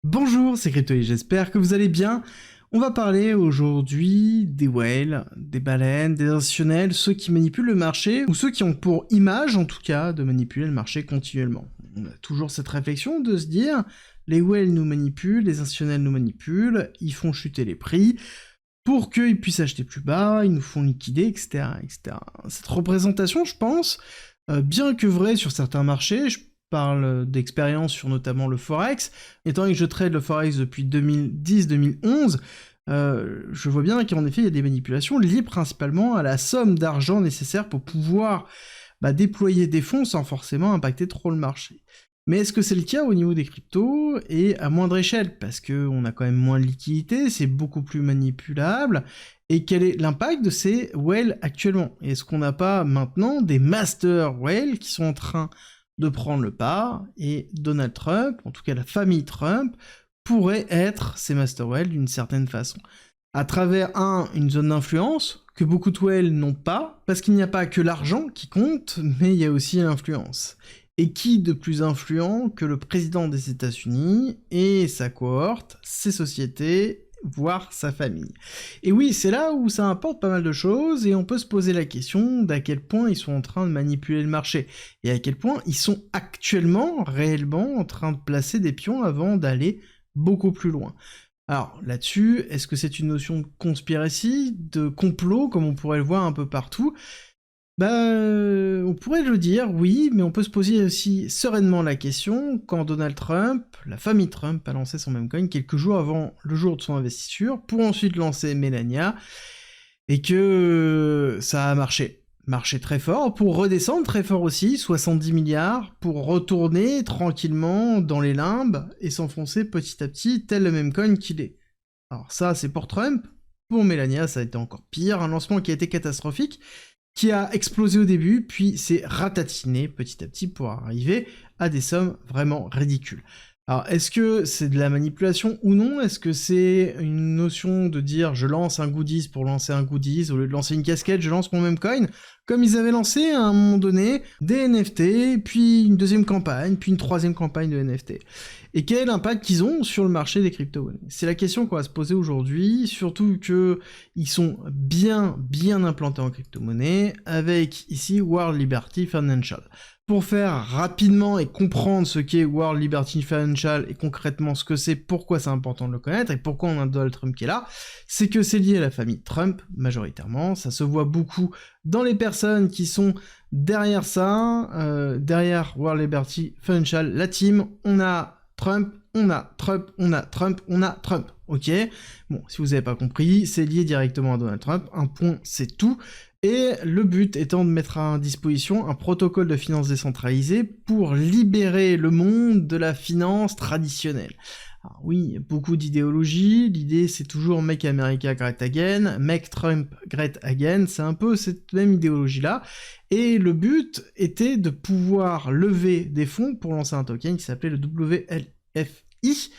Bonjour, c'est Crypto j'espère que vous allez bien. On va parler aujourd'hui des whales, des baleines, des institutionnels, ceux qui manipulent le marché, ou ceux qui ont pour image, en tout cas, de manipuler le marché continuellement. On a toujours cette réflexion de se dire, les whales nous manipulent, les institutionnels nous manipulent, ils font chuter les prix, pour qu'ils puissent acheter plus bas, ils nous font liquider, etc. etc. Cette représentation, je pense, bien que vraie sur certains marchés, je parle d'expérience sur notamment le Forex, étant donné que je trade le Forex depuis 2010-2011, je vois bien qu'en effet il y a des manipulations liées principalement à la somme d'argent nécessaire pour pouvoir déployer des fonds sans forcément impacter trop le marché. Mais est-ce que c'est le cas au niveau des cryptos et à moindre échelle? Parce qu'on a quand même moins de liquidité, c'est beaucoup plus manipulable. Et quel est l'impact de ces whales actuellement? Est-ce qu'on n'a pas maintenant des master whales qui sont en train de prendre le pas, et Donald Trump, en tout cas la famille Trump, pourrait être ces master whales d'une certaine façon. À travers, une zone d'influence, que beaucoup de whales n'ont pas, parce qu'il n'y a pas que l'argent qui compte, mais il y a aussi l'influence. Et qui de plus influent que le président des États-Unis et sa cohorte, ses sociétés, voire sa famille. Et oui, c'est là où ça importe pas mal de choses, et on peut se poser la question d'à quel point ils sont en train de manipuler le marché, et à quel point ils sont actuellement, réellement, en train de placer des pions avant d'aller beaucoup plus loin. Alors là-dessus, est-ce que c'est une notion de conspiracy, de complot, comme on pourrait le voir un peu partout? On pourrait le dire, oui, mais on peut se poser aussi sereinement la question quand Donald Trump, la famille Trump, a lancé son meme coin quelques jours avant le jour de son investiture, pour ensuite lancer Melania, et que ça a marché. Marché très fort, pour redescendre très fort aussi, 70 milliards, pour retourner tranquillement dans les limbes et s'enfoncer petit à petit, tel le meme coin qu'il est. Alors ça, c'est pour Trump. Pour Melania, ça a été encore pire, un lancement qui a été catastrophique, qui a explosé au début, puis s'est ratatiné petit à petit pour arriver à des sommes vraiment ridicules. Alors, est-ce que c'est de la manipulation ou non? Est-ce que c'est une notion de dire je lance un goodies pour lancer un goodies, au lieu de lancer une casquette, je lance mon même coin, comme ils avaient lancé à un moment donné des NFT, puis une deuxième campagne, puis une troisième campagne de NFT. Et quel est l'impact qu'ils ont sur le marché des crypto-monnaies? C'est la question qu'on va se poser aujourd'hui, surtout que ils sont bien implantés en crypto-monnaie, avec ici World Liberty Financial. Pour faire rapidement et comprendre ce qu'est World Liberty Financial et concrètement ce que c'est, pourquoi c'est important de le connaître et pourquoi on a Donald Trump qui est là, c'est que c'est lié à la famille Trump majoritairement, ça se voit beaucoup dans les personnes qui sont derrière ça, derrière World Liberty Financial, la team, on a Trump, on a Trump, on a Trump, on a Trump, ok? Bon, si vous n'avez pas compris, c'est lié directement à Donald Trump, un point, c'est tout. Et le but étant de mettre à disposition un protocole de finance décentralisée pour libérer le monde de la finance traditionnelle. Alors oui, beaucoup d'idéologie, l'idée c'est toujours Make America Great Again, Make Trump Great Again, c'est un peu cette même idéologie-là, et le but était de pouvoir lever des fonds pour lancer un token qui s'appelait le WLFI,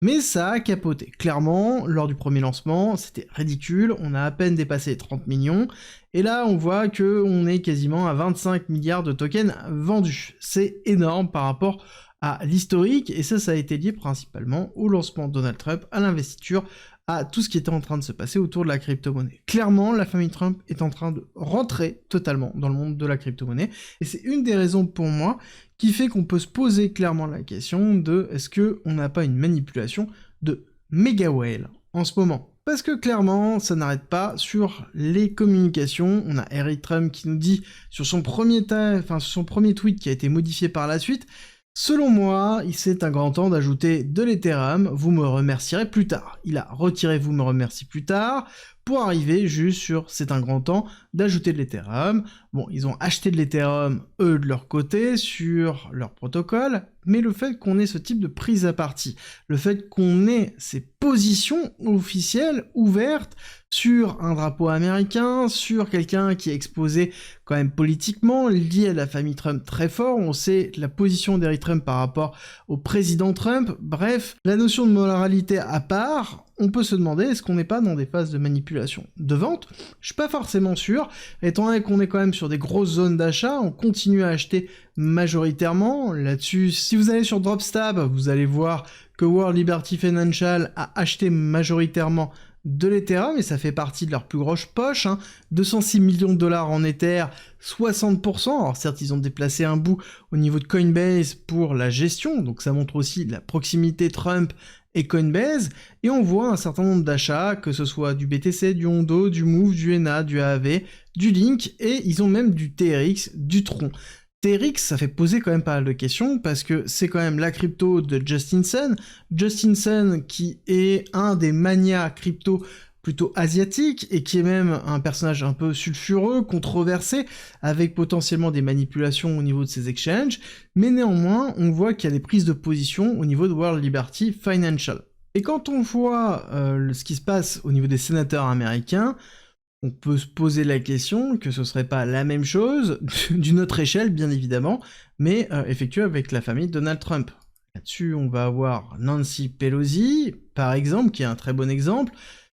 mais ça a capoté. Clairement, lors du premier lancement, c'était ridicule, on a à peine dépassé les 30 millions, et là on voit qu'on est quasiment à 25 milliards de tokens vendus. C'est énorme par rapport à l'historique, et ça a été lié principalement au lancement de Donald Trump, à l'investiture, à tout ce qui était en train de se passer autour de la crypto-monnaie. Clairement, la famille Trump est en train de rentrer totalement dans le monde de la crypto-monnaie, et c'est une des raisons pour moi qui fait qu'on peut se poser clairement la question de est-ce qu'on n'a pas une manipulation de méga whale en ce moment? Parce que clairement, ça n'arrête pas sur les communications. On a Eric Trump qui nous dit sur son premier tweet qui a été modifié par la suite, selon moi, c'est un grand temps d'ajouter de l'Ethereum, vous me remercierez plus tard. Il a retiré vous me remercie plus tard, pour arriver juste sur c'est un grand temps d'ajouter de l'Ethereum. Bon, ils ont acheté de l'Ethereum, eux, de leur côté, sur leur protocole, mais le fait qu'on ait ce type de prise à partie, le fait qu'on ait ces positions officielles ouvertes sur un drapeau américain, sur quelqu'un qui est exposé quand même politiquement, lié à la famille Trump très fort, on sait la position d'Eric Trump par rapport au président Trump, bref, la notion de moralité à part, on peut se demander est-ce qu'on n'est pas dans des phases de manipulation de vente. Je suis pas forcément sûr, étant donné qu'on est quand même sur des grosses zones d'achat, on continue à acheter majoritairement. Là-dessus, si vous allez sur Dropstab, vous allez voir que World Liberty Financial a acheté majoritairement de l'Ethereum, et ça fait partie de leur plus grosse poche, 206 millions de dollars en Ether, 60%, alors certes ils ont déplacé un bout au niveau de Coinbase pour la gestion, donc ça montre aussi la proximité Trump et Coinbase, et on voit un certain nombre d'achats, que ce soit du BTC, du Hondo, du Move, du ENA, du AAV, du Link, et ils ont même du TRX, du Tron. TRX, ça fait poser quand même pas mal de questions, parce que c'est quand même la crypto de Justin Sun. Justin Sun, qui est un des manias crypto plutôt asiatiques, et qui est même un personnage un peu sulfureux, controversé, avec potentiellement des manipulations au niveau de ses exchanges, mais néanmoins, on voit qu'il y a des prises de position au niveau de World Liberty Financial. Et quand on voit ce qui se passe au niveau des sénateurs américains, on peut se poser la question que ce serait pas la même chose, d'une autre échelle bien évidemment, mais effectuée avec la famille Donald Trump. Là-dessus, on va avoir Nancy Pelosi, par exemple, qui est un très bon exemple,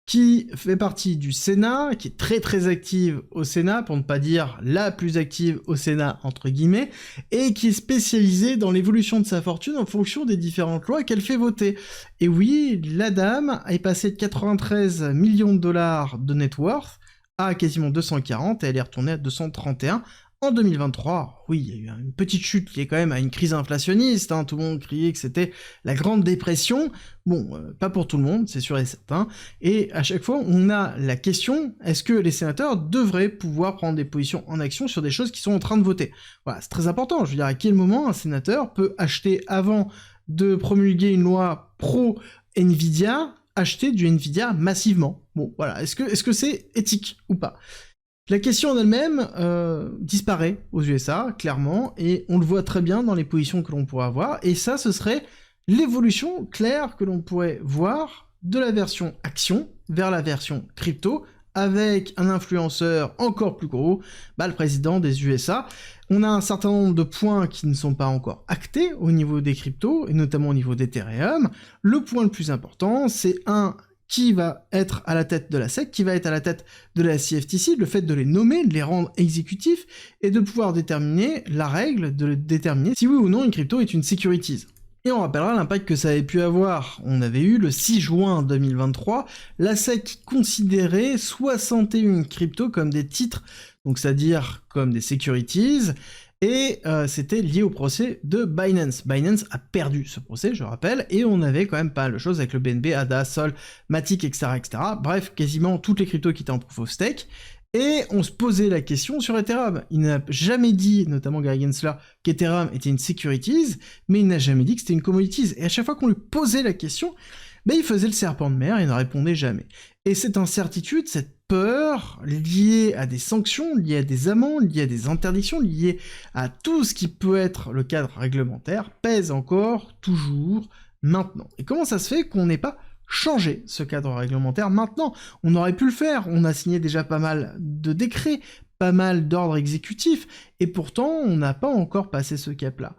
qui fait partie du Sénat, qui est très très active au Sénat, pour ne pas dire la plus active au Sénat, entre guillemets, et qui est spécialisée dans l'évolution de sa fortune en fonction des différentes lois qu'elle fait voter. Et oui, la dame est passée de 93 millions de dollars de net worth à quasiment 240, et elle est retournée à 231 en 2023. Oui, il y a eu une petite chute qui est quand même à une crise inflationniste, tout le monde criait que c'était la Grande Dépression. Bon, pas pour tout le monde, c'est sûr et certain, et à chaque fois, on a la question, est-ce que les sénateurs devraient pouvoir prendre des positions en action sur des choses qui sont en train de voter? Voilà, c'est très important, je veux dire, à quel moment un sénateur peut acheter, avant de promulguer une loi pro-Nvidia, acheter du Nvidia massivement? Bon, voilà, est-ce que c'est éthique ou pas? La question en elle-même disparaît aux USA, clairement, et on le voit très bien dans les positions que l'on pourrait avoir, et ça, ce serait l'évolution claire que l'on pourrait voir de la version action vers la version crypto, avec un influenceur encore plus gros, le président des USA. On a un certain nombre de points qui ne sont pas encore actés au niveau des cryptos, et notamment au niveau d'Ethereum. Le point le plus important, c'est qui va être à la tête de la SEC, qui va être à la tête de la CFTC, le fait de les nommer, de les rendre exécutifs, et de pouvoir déterminer la règle, de déterminer si oui ou non une crypto est une securities. Et on rappellera l'impact que ça avait pu avoir. On avait eu le 6 juin 2023, la SEC qui considérait 61 cryptos comme des titres, donc c'est-à-dire comme des securities, et c'était lié au procès de Binance. Binance a perdu ce procès, je rappelle, et on avait quand même pas mal de choses avec le BNB, ADA, Sol, Matic, etc., etc. Bref, quasiment toutes les cryptos qui étaient en proof of stake. Et on se posait la question sur Ethereum. Il n'a jamais dit, notamment Gary Gensler, qu'Ethereum était une securities, mais il n'a jamais dit que c'était une commodities. Et à chaque fois qu'on lui posait la question, il faisait le serpent de mer et ne répondait jamais. Et cette incertitude, cette peur liée à des sanctions, liée à des amendes, liée à des interdictions, liée à tout ce qui peut être le cadre réglementaire, pèse encore, toujours, maintenant. Et comment ça se fait qu'on n'ait pas changer ce cadre réglementaire maintenant? On aurait pu le faire, on a signé déjà pas mal de décrets, pas mal d'ordres exécutifs, et pourtant on n'a pas encore passé ce cap-là.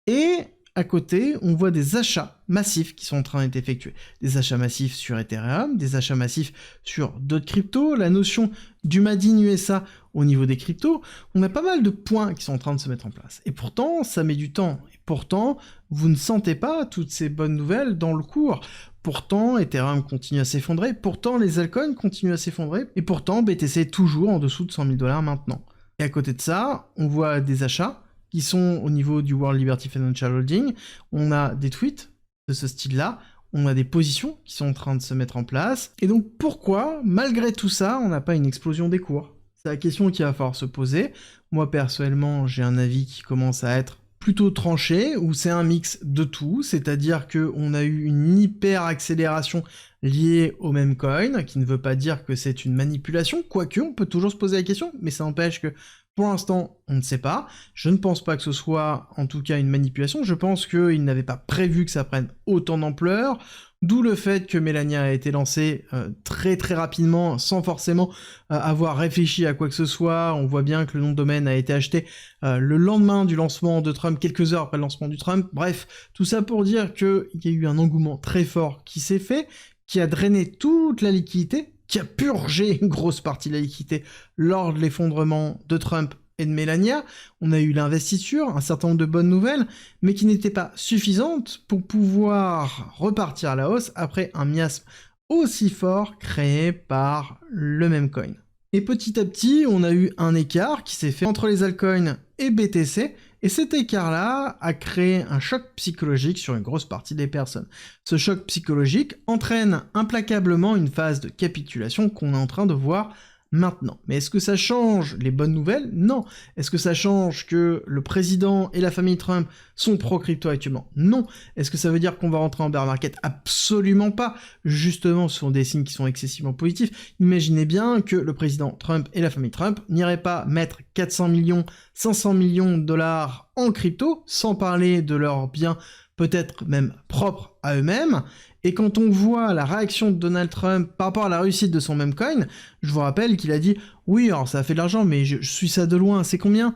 Et à côté, on voit des achats massifs qui sont en train d'être effectués. Des achats massifs sur Ethereum, des achats massifs sur d'autres cryptos, la notion du Made in USA au niveau des cryptos, on a pas mal de points qui sont en train de se mettre en place. Et pourtant, ça met du temps. Et pourtant, vous ne sentez pas toutes ces bonnes nouvelles dans le cours. Pourtant, Ethereum continue à s'effondrer, pourtant les altcoins continuent à s'effondrer, et pourtant BTC est toujours en dessous de 100 000 $ maintenant. Et à côté de ça, on voit des achats qui sont au niveau du World Liberty Financial Holding, on a des tweets de ce style-là, on a des positions qui sont en train de se mettre en place, et donc pourquoi, malgré tout ça, on n'a pas une explosion des cours? C'est la question qu'il va falloir se poser. Moi personnellement, j'ai un avis qui commence à être plutôt tranché, où c'est un mix de tout, c'est-à-dire qu'on a eu une hyper accélération liée au même coin, qui ne veut pas dire que c'est une manipulation, quoique on peut toujours se poser la question, mais ça n'empêche que pour l'instant, on ne sait pas. Je ne pense pas que ce soit en tout cas une manipulation, je pense qu'ils n'avaient pas prévu que ça prenne autant d'ampleur, d'où le fait que Melania a été lancée très très rapidement, sans forcément avoir réfléchi à quoi que ce soit. On voit bien que le nom de domaine a été acheté le lendemain du lancement de Trump, quelques heures après le lancement du Trump. Bref, tout ça pour dire qu'il y a eu un engouement très fort qui s'est fait, qui a drainé toute la liquidité, qui a purgé une grosse partie de la liquidité lors de l'effondrement de Trump et de Melania. On a eu l'investiture, un certain nombre de bonnes nouvelles, mais qui n'étaient pas suffisantes pour pouvoir repartir à la hausse après un miasme aussi fort créé par le même coin. Et petit à petit, on a eu un écart qui s'est fait entre les altcoins et BTC, et cet écart-là a créé un choc psychologique sur une grosse partie des personnes. Ce choc psychologique entraîne implacablement une phase de capitulation qu'on est en train de voir maintenant. Mais est-ce que ça change les bonnes nouvelles? Non. Est-ce que ça change que le président et la famille Trump sont pro-crypto actuellement? Non. Est-ce que ça veut dire qu'on va rentrer en bear market? Absolument pas. Justement, ce sont des signes qui sont excessivement positifs. Imaginez bien que le président Trump et la famille Trump n'iraient pas mettre 400 millions, 500 millions de dollars en crypto, sans parler de leurs biens peut-être même propres à eux-mêmes. Et quand on voit la réaction de Donald Trump par rapport à la réussite de son meme coin, je vous rappelle qu'il a dit « Oui, alors ça a fait de l'argent, mais je suis ça de loin, c'est combien ?»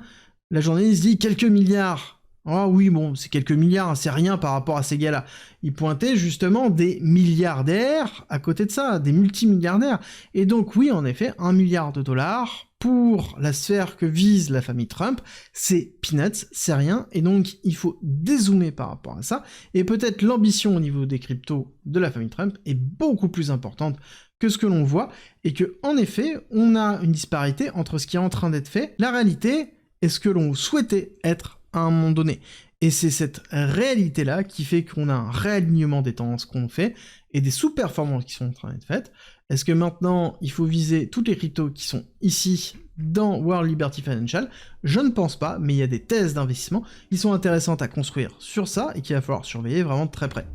La journaliste dit « Quelques milliards ». Ah oui, bon, c'est quelques milliards, hein, c'est rien par rapport à ces gars-là. Il pointait justement des milliardaires à côté de ça, des multimilliardaires. Et donc oui, en effet, 1 milliard de dollars pour la sphère que vise la famille Trump, c'est peanuts, c'est rien, et donc il faut dézoomer par rapport à ça, et peut-être l'ambition au niveau des cryptos de la famille Trump est beaucoup plus importante que ce que l'on voit, et que en effet, on a une disparité entre ce qui est en train d'être fait, la réalité, et ce que l'on souhaitait être à un moment donné. Et c'est cette réalité-là qui fait qu'on a un réalignement des tendances qu'on fait, et des sous-performances qui sont en train d'être faites. Est-ce que maintenant, il faut viser toutes les cryptos qui sont ici, dans World Liberty Financial? Je ne pense pas, mais il y a des thèses d'investissement qui sont intéressantes à construire sur ça, et qu'il va falloir surveiller vraiment de très près.